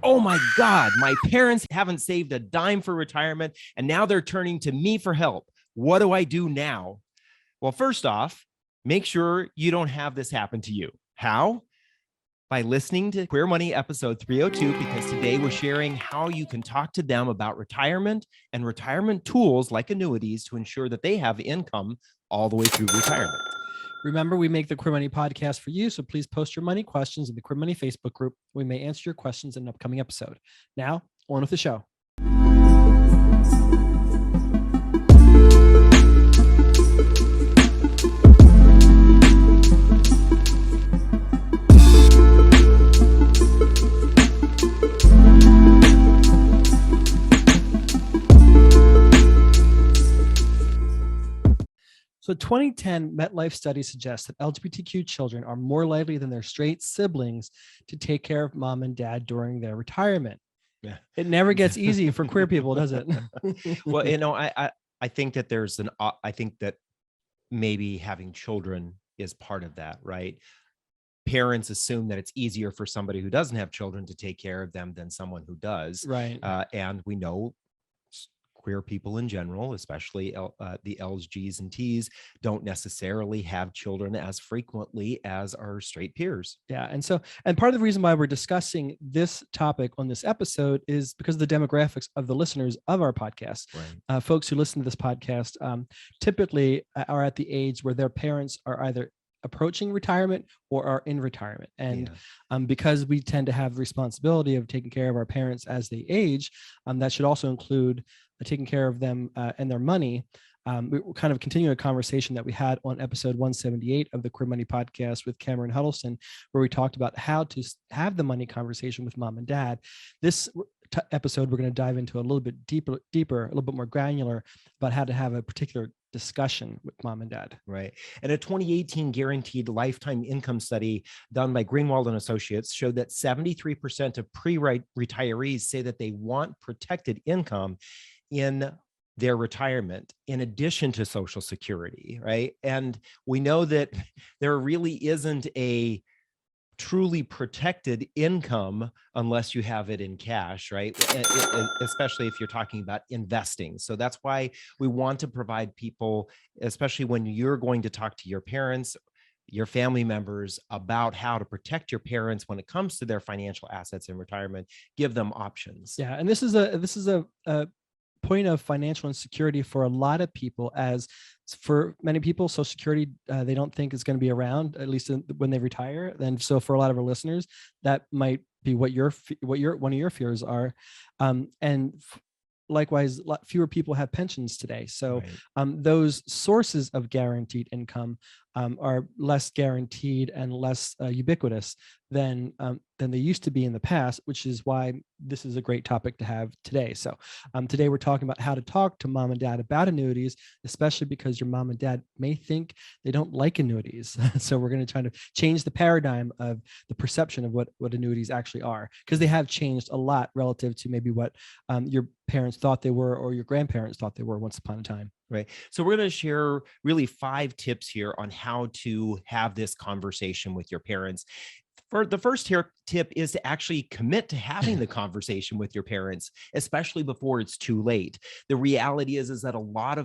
oh my God, my parents haven't saved a dime for retirement, and now they're turning to me for help. What do I do now? Well, first off, make sure you don't have this happen to you. How? By listening to Queer Money episode 302, because today we're sharing how you can talk to them about retirement and retirement tools like annuities to ensure that they have income all the way through retirement. Remember, we make the Queer Money podcast for you, so please post your money questions in the Queer Money Facebook group. We may answer your questions in an upcoming episode. Now, on with the show. So 2010 MetLife study suggests that LGBTQ children are more likely than their straight siblings to take care of mom and dad during their retirement. Yeah. It never gets easy for queer people, does it? Well, I think that I think that maybe having children is part of that, right? Parents assume that it's easier for somebody who doesn't have children to take care of them than someone who does. Right. And we know queer people in general, especially the LGs and Ts, don't necessarily have children as frequently as our straight peers. Yeah. And part of the reason why we're discussing this topic on this episode is because of the demographics of the listeners of our podcast. Right. Folks who listen to this podcast typically are at the age where their parents are either approaching retirement or are in retirement. And because we tend to have the responsibility of taking care of our parents as they age, that should also include taking care of them and their money. We're kind of continuing a conversation that we had on episode 178 of the Queer Money podcast with Cameron Huddleston, where we talked about how to have the money conversation with mom and dad. This episode, we're going to dive into a little bit deeper, a little bit more granular about how to have a particular discussion with mom and dad. Right. And a 2018 guaranteed lifetime income study done by Greenwald and Associates showed that 73% of pre-retirees say that they want protected income in their retirement, in addition to Social Security, right? And we know that there really isn't a truly protected income unless you have it in cash, right? Especially if you're talking about investing. So that's why we want to provide people, especially when you're going to talk to your parents, your family members, about how to protect your parents when it comes to their financial assets in retirement, give them options. Yeah. And this is a point of financial insecurity for a lot of people, as for many people, Social Security, they don't think is going to be around, at least when they retire. And so for a lot of our listeners, that might be what one of your fears are. Likewise, fewer people have pensions today. So those sources of guaranteed income are less guaranteed and less ubiquitous than they used to be in the past, which is why this is a great topic to have today. So today we're talking about how to talk to mom and dad about annuities, especially because your mom and dad may think they don't like annuities. So we're going to try to change the paradigm of the perception of what annuities actually are, because they have changed a lot relative to maybe what your parents thought they were or your grandparents thought they were once upon a time. Right. So we're going to share really 5 tips here on how to have this conversation with your parents. For the first tip is to actually commit to having the conversation with your parents, especially before it's too late. The reality is that a lot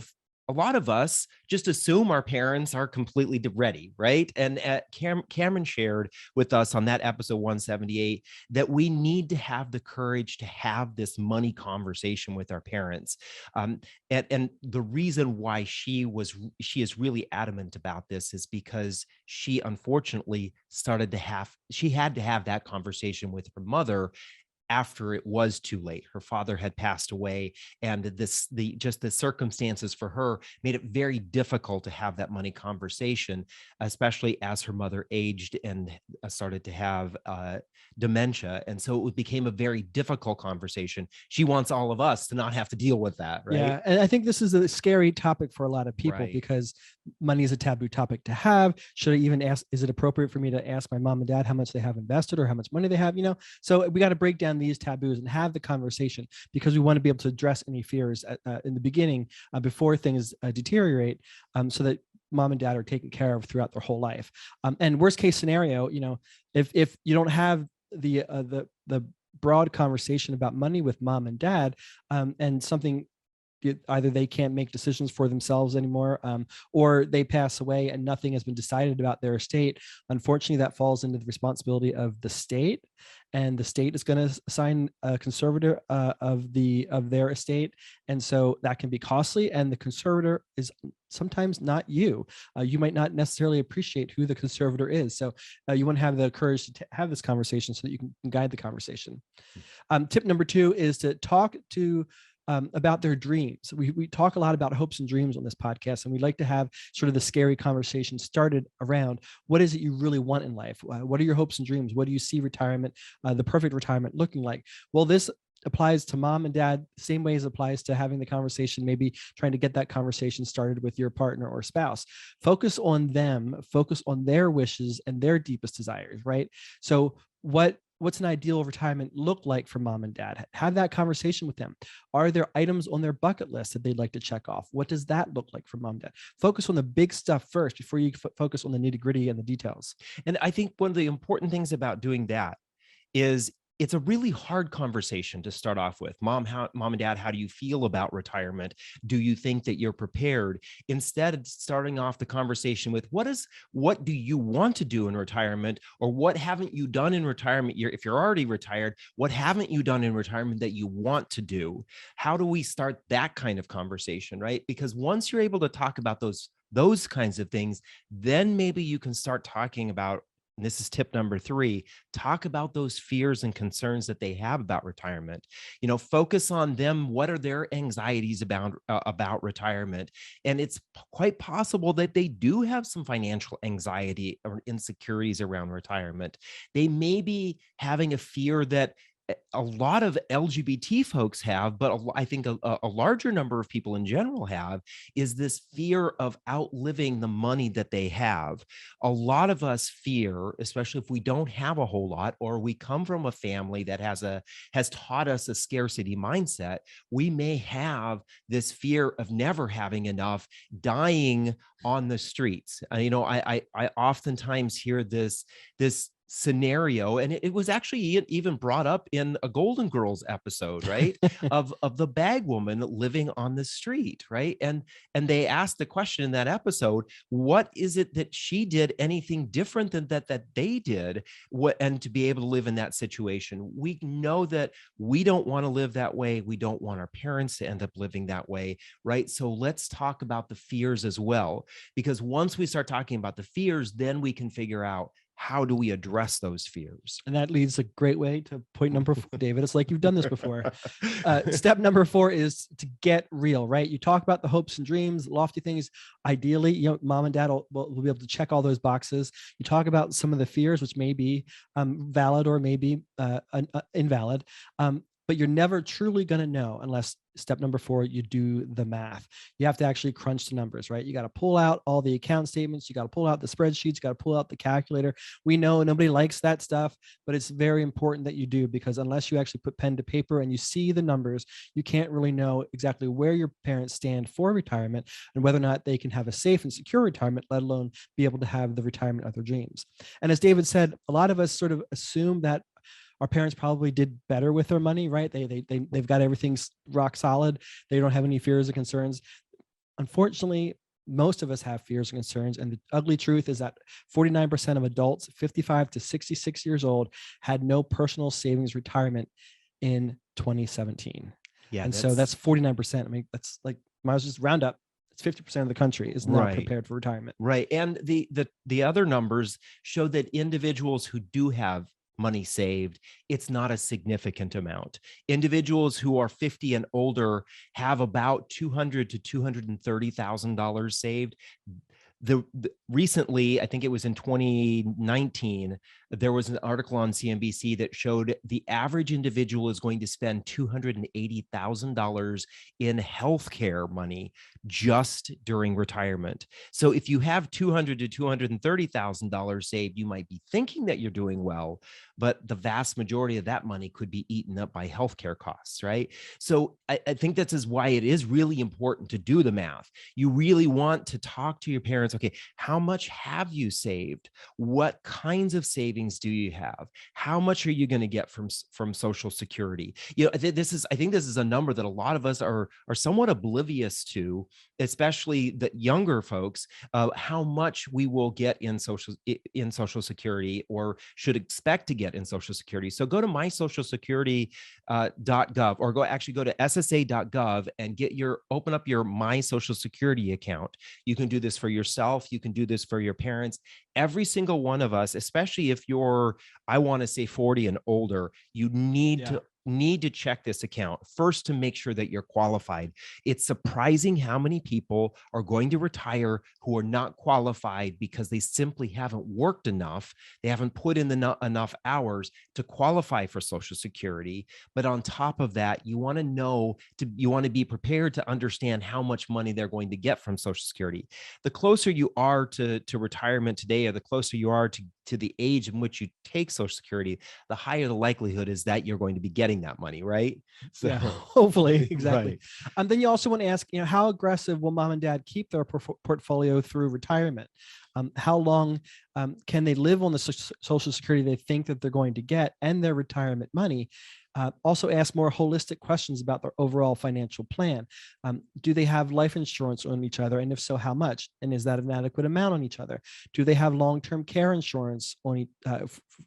of us just assume our parents are completely ready, right? And Cameron shared with us on that episode 178 that we need to have the courage to have this money conversation with our parents. And the reason why she is really adamant about this is because she unfortunately had to have that conversation with her mother after it was too late. Her father had passed away, and the circumstances for her made it very difficult to have that money conversation, especially as her mother aged and started to have dementia. And so it became a very difficult conversation. She wants all of us to not have to deal with that, right? Yeah, and I think this is a scary topic for a lot of people, because money is a taboo topic to have. Should I even ask, is it appropriate for me to ask my mom and dad how much they have invested or how much money they have, So we got to break down these taboos and have the conversation, because we want to be able to address any fears in the beginning before things deteriorate, so that mom and dad are taken care of throughout their whole life. And worst case scenario, if you don't have the broad conversation about money with mom and dad, and something, either they can't make decisions for themselves anymore, or they pass away and nothing has been decided about their estate. Unfortunately, that falls into the responsibility of the state, and the state is going to assign a conservator of their estate, and so that can be costly. And the conservator is sometimes not you. You might not necessarily appreciate who the conservator is. So you want to have the courage to have this conversation so that you can guide the conversation. Tip number 2 is to talk to about their dreams. We talk a lot about hopes and dreams on this podcast, and we like to have sort of the scary conversation started around what is it you really want in life? What are your hopes and dreams? What do you see retirement, the perfect retirement looking like? Well, this applies to mom and dad the same way as it applies to having the conversation, maybe trying to get that conversation started with your partner or spouse. Focus on them, focus on their wishes and their deepest desires, right? So what's an ideal retirement look like for mom and dad? Have that conversation with them. Are there items on their bucket list that they'd like to check off? What does that look like for mom and dad? Focus on the big stuff first before you focus on the nitty gritty and the details. And I think one of the important things about doing that is it's a really hard conversation to start off with. Mom and dad, how do you feel about retirement? Do you think that you're prepared? Instead of starting off the conversation with what do you want to do in retirement, or what haven't you done in retirement? If you're already retired, what haven't you done in retirement that you want to do? How do we start that kind of conversation, right? Because once you're able to talk about those kinds of things, then maybe you can start talking about, and this is tip number 3, talk about those fears and concerns that they have about retirement. Focus on them. What are their anxieties about retirement? And it's quite possible that they do have some financial anxiety or insecurities around retirement. They may be having a fear that a lot of LGBT folks have, but I think a larger number of people in general have, is this fear of outliving the money that they have. A lot of us fear, especially if we don't have a whole lot, or we come from a family that has taught us a scarcity mindset, we may have this fear of never having enough, dying on the streets. I oftentimes hear this scenario, and it was actually even brought up in a Golden Girls episode, right? of the bag woman living on the street, right? And they asked the question in that episode, what is it that she did anything different than that they did, and to be able to live in that situation? We know that we don't want to live that way. We don't want our parents to end up living that way, right? So let's talk about the fears as well, because once we start talking about the fears, then we can figure out, how do we address those fears? And that leads a great way to point number 4, David. It's like you've done this before. Step number 4 is to get real, right? You talk about the hopes and dreams, lofty things. Ideally, mom and dad will be able to check all those boxes. You talk about some of the fears, which may be valid or maybe invalid. But you're never truly going to know unless step number 4, you do the math. You have to actually crunch the numbers, right? You got to pull out all the account statements. You got to pull out the spreadsheets. You got to pull out the calculator. We know nobody likes that stuff, but it's very important that you do, because unless you actually put pen to paper and you see the numbers, you can't really know exactly where your parents stand for retirement and whether or not they can have a safe and secure retirement, let alone be able to have the retirement of their dreams. And as David said, a lot of us sort of assume that our parents probably did better with their money, right? They've got everything rock solid. They don't have any fears or concerns. Unfortunately, most of us have fears and concerns. And the ugly truth is that 49% of adults 55 to 66 years old had no personal savings retirement in 2017. Yeah. And so that's 49%. I mean, that's like, might as well just round up. It's 50% of the country is not prepared for retirement. Right. And the other numbers show that individuals who do have money saved, it's not a significant amount. Individuals who are 50 and older have about $200,000 to $230,000 saved. Recently, I think it was in 2019, there was an article on CNBC that showed the average individual is going to spend $280,000 in healthcare money just during retirement. So if you have $200,000 to $230,000 saved, you might be thinking that you're doing well, but the vast majority of that money could be eaten up by healthcare costs, right? So I think that's why it is really important to do the math. You really want to talk to your parents. Okay, how much have you saved? What kinds of savings savings do you have? How much are you going to get from Social Security? You know, I think this is a number that a lot of us are somewhat oblivious to, especially the younger folks, how much we will get in Social Security, or should expect to get in Social Security. So go to mysocialsecurity.gov, or go to ssa.gov and open up your My Social Security account. You can do this for yourself. You can do this for your parents. Every single one of us, especially if you're, I want to say 40 and older, you need to check this account first to make sure that you're qualified. It's surprising how many people are going to retire who are not qualified because they simply haven't worked enough. They haven't put in enough hours to qualify for Social Security. But on top of that, you want to be prepared to understand how much money they're going to get from Social Security. The closer you are to retirement today, or the closer you are to the age in which you take Social Security, the higher the likelihood is that you're going to be getting that money, right? So, yeah, hopefully, exactly. Right. Then you also want to ask, how aggressive will mom and dad keep their portfolio through retirement? How long can they live on the Social Security they think that they're going to get and their retirement money? Also ask more holistic questions about their overall financial plan. Do they have life insurance on each other? And if so, how much? And is that an adequate amount on each other? Do they have long-term care insurance on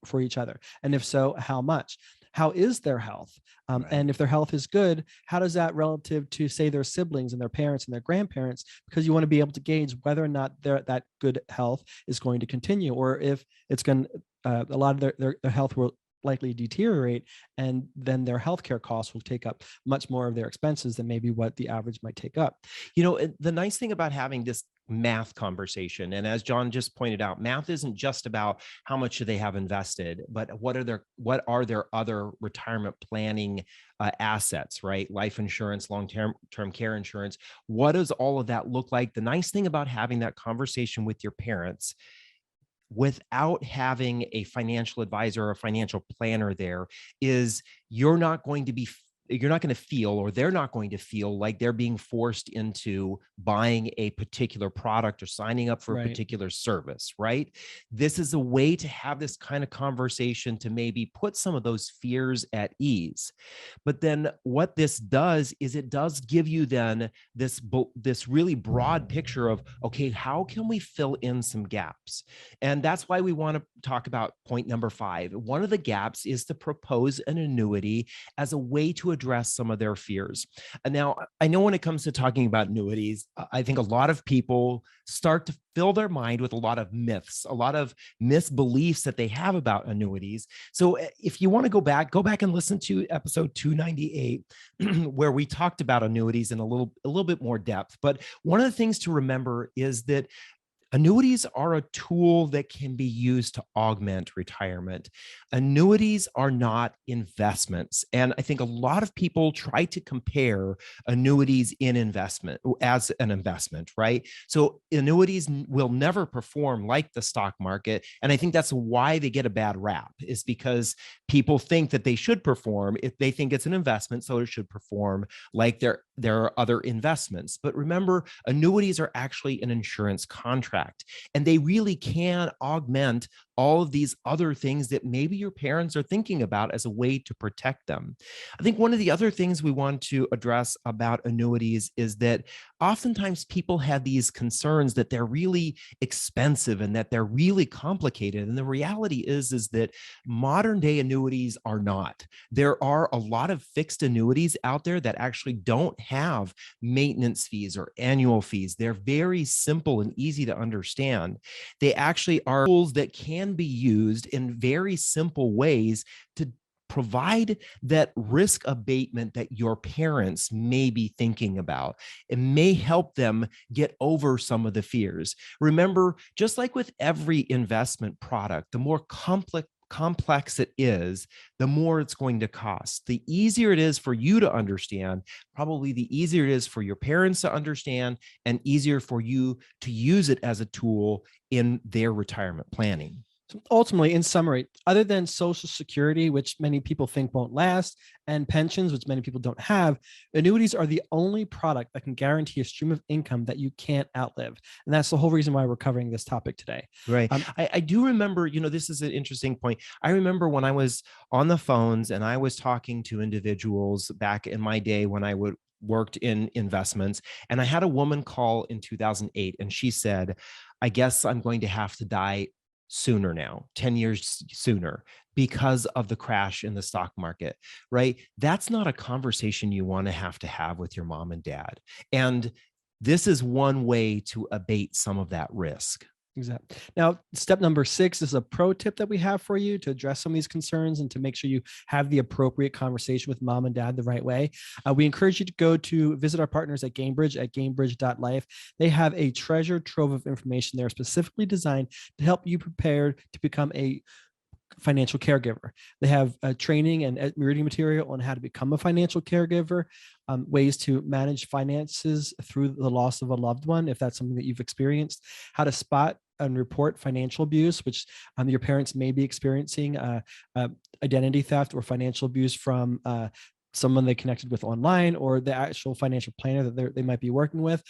for each other? And if so, how much? How is their health? Right. And if their health is good, how does that relative to, say, their siblings and their parents and their grandparents? Because you want to be able to gauge whether or not that good health is going to continue, or if it's going a lot of their health will likely deteriorate, and then their healthcare costs will take up much more of their expenses than maybe what the average might take up. You know, the nice thing about having this math conversation, and as John just pointed out, math isn't just about how much do they have invested, but what are their other retirement planning assets, right? Life insurance, long-term care insurance. What does all of that look like? The nice thing about having that conversation with your parents without having a financial advisor or a financial planner there is you're not going to feel, or they're not going to feel like they're being forced into buying a particular product or signing up for a particular service, right? This is a way to have this kind of conversation to maybe put some of those fears at ease. But then what this does is it does give you then this really broad picture of, okay, how can we fill in some gaps? And that's why we want to talk about point number 5. One of the gaps is to propose an annuity as a way to address some of their fears. And now, I know when it comes to talking about annuities, I think a lot of people start to fill their mind with a lot of myths, a lot of misbeliefs that they have about annuities. So if you want to go back and listen to episode 298, where we talked about annuities in a little bit more depth. But one of the things to remember is that annuities are a tool that can be used to augment retirement. Annuities are not investments. And I think a lot of people try to compare annuities as an investment, right? So annuities will never perform like the stock market. And I think that's why they get a bad rap, is because people think that they should perform. If they think it's an investment, so it should perform like there are other investments. But remember, annuities are actually an insurance contract. And they really can augment all of these other things that maybe your parents are thinking about as a way to protect them. I think one of the other things we want to address about annuities is that oftentimes people have these concerns that they're really expensive and that they're really complicated. And the reality is that modern day annuities are not. There are a lot of fixed annuities out there that actually don't have maintenance fees or annual fees. They're very simple and easy to understand. They actually are tools that can be used in very simple ways to provide that risk abatement that your parents may be thinking about. It may help them get over some of the fears. Remember, just like with every investment product, the more complex it is, the more it's going to cost. The easier it is for you to understand, probably the easier it is for your parents to understand, and easier for you to use it as a tool in their retirement planning. Ultimately, in summary, other than Social Security, which many people think won't last, and pensions, which many people don't have, annuities are the only product that can guarantee a stream of income that you can't outlive. And that's the whole reason why we're covering this topic today. Right. I do remember, this is an interesting point. I remember when I was on the phones and I was talking to individuals back in my day when I worked in investments, and I had a woman call in 2008, and she said, I guess I'm going to have to die sooner now, 10 years sooner, because of the crash in the stock market, right? That's not a conversation you want to have with your mom and dad. And this is one way to abate some of that risk. Exactly. Now, step number 6 is a pro tip that we have for you to address some of these concerns and to make sure you have the appropriate conversation with mom and dad the right way. We encourage you to go to visit our partners at Gainbridge at gainbridge.life. They have a treasure trove of information there specifically designed to help you prepare to become a financial caregiver. They have training and reading material on how to become a financial caregiver, ways to manage finances through the loss of a loved one, if that's something that you've experienced, how to spot and report financial abuse, which your parents may be experiencing, identity theft or financial abuse from someone they connected with online or the actual financial planner that they might be working with.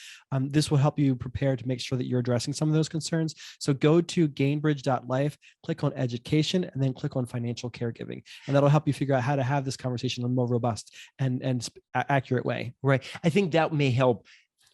This will help you prepare to make sure that you're addressing some of those concerns. So go to gainbridge.life, click on education, and then click on financial caregiving. And that'll help you figure out how to have this conversation in a more robust and accurate way. Right. I think that may help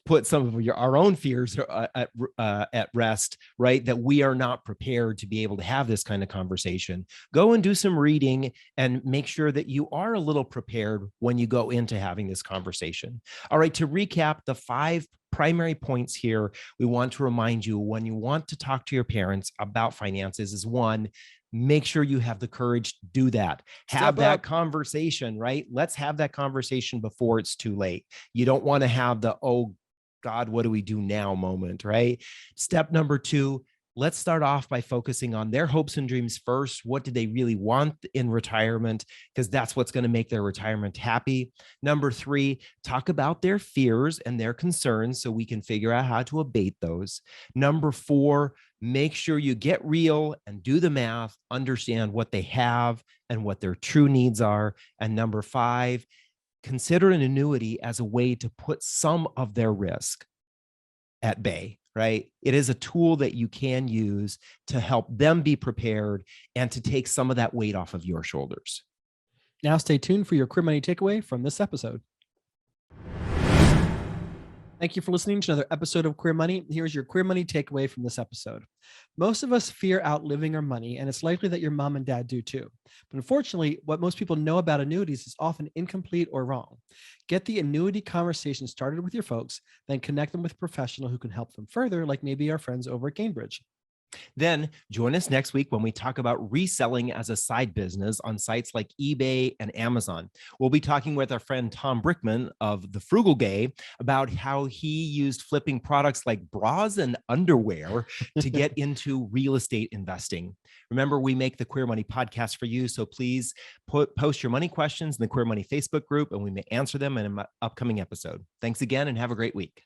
put some of our own fears at rest, right? That we are not prepared to be able to have this kind of conversation. Go and do some reading and make sure that you are a little prepared when you go into having this conversation. All right, to recap the 5 primary points here, we want to remind you when you want to talk to your parents about finances is 1, make sure you have the courage to do that. Have that conversation, right? Let's have that conversation before it's too late. You don't want to have the, oh God, what do we do now moment, right? Step number 2, let's start off by focusing on their hopes and dreams first. What do they really want in retirement? Because that's what's going to make their retirement happy. Number 3, talk about their fears and their concerns so we can figure out how to abate those. Number 4, make sure you get real and do the math, understand what they have and what their true needs are. And number 5, consider an annuity as a way to put some of their risk at bay, right? It is a tool that you can use to help them be prepared and to take some of that weight off of your shoulders. Now stay tuned for your Career Money takeaway from this episode. Thank you for listening to another episode of Queer Money. Here's your Queer Money takeaway from this episode. Most of us fear outliving our money, and it's likely that your mom and dad do too. But unfortunately, what most people know about annuities is often incomplete or wrong. Get the annuity conversation started with your folks, then connect them with a professional who can help them further, like maybe our friends over at Gainbridge. Then join us next week when we talk about reselling as a side business on sites like eBay and Amazon. We'll be talking with our friend Tom Brickman of The Frugal Gay about how he used flipping products like bras and underwear to get into real estate investing. Remember, we make the Queer Money podcast for you, so please post your money questions in the Queer Money Facebook group, and we may answer them in an upcoming episode. Thanks again, and have a great week.